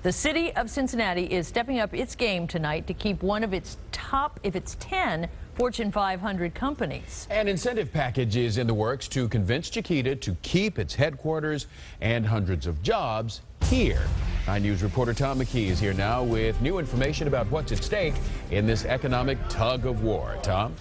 The city of Cincinnati is stepping up its game tonight to keep one of its 10 Fortune 500 companies. An incentive package is in the works to convince Chiquita to keep its headquarters and hundreds of jobs here. 9 News reporter Tom McKee is here now with new information about what's at stake in this economic tug of war. Tom?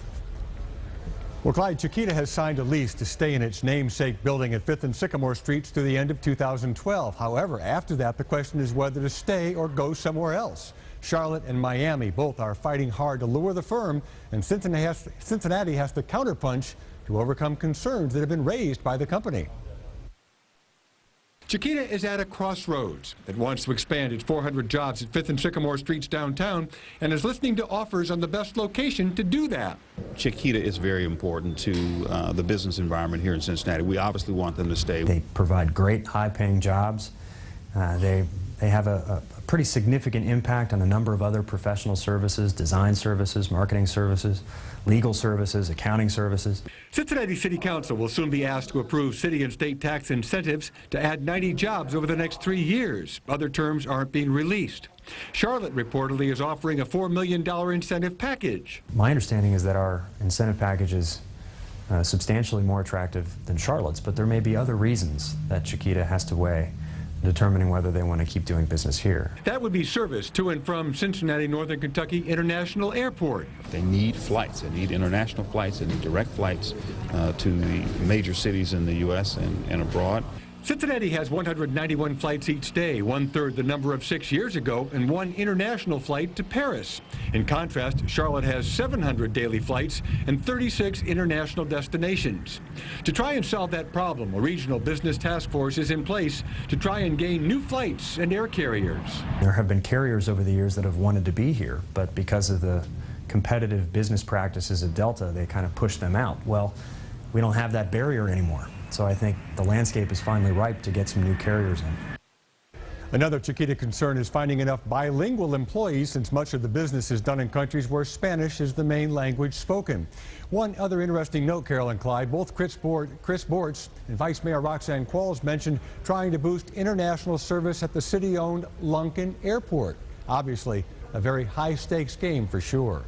Well, Clyde, Chiquita has signed a lease to stay in its namesake building at 5th and Sycamore Streets through the end of 2012. However, after that, the question is whether to stay or go somewhere else. Charlotte and Miami both are fighting hard to lure the firm, and Cincinnati has to counterpunch to overcome concerns that have been raised by the company. Chiquita is at a crossroads. It wants to expand its 400 jobs at 5th and Sycamore Streets downtown and is listening to offers on the best location to do that. Chiquita is very important to the business environment here in Cincinnati. We obviously want them to stay. They provide great high-paying jobs. They have a pretty significant impact on a number of other professional services, design services, marketing services, legal services, accounting services. Cincinnati City Council will soon be asked to approve city and state tax incentives to add 90 jobs over the next 3 years. Other terms aren't being released. Charlotte reportedly is offering a $4 million incentive package. My understanding is that our incentive package is substantially more attractive than Charlotte's, but there may be other reasons that Chiquita has to weigh determining whether they want to keep doing business here. That would be service to and from Cincinnati Northern Kentucky International Airport. They need flights. They need international flights and direct flights to the major cities in the U.S. and abroad. Cincinnati has 191 flights each day, 1/3 the number of 6 years ago, and 1 international flight to Paris. In contrast, Charlotte has 700 daily flights and 36 international destinations. To try and solve that problem, a regional business task force is in place to try and gain new flights and air carriers. There have been carriers over the years that have wanted to be here, but because of the competitive business practices of Delta, they kind of pushed them out. Well, we don't have that barrier anymore. So I think the landscape is finally ripe to get some new carriers in. Another Chiquita concern is finding enough bilingual employees, since much of the business is done in countries where Spanish is the main language spoken. One other interesting note, Carol and Clyde, both Chris Bortz and Vice Mayor Roxanne Qualls mentioned trying to boost international service at the city-owned Lunken Airport. Obviously, a very high-stakes game for sure.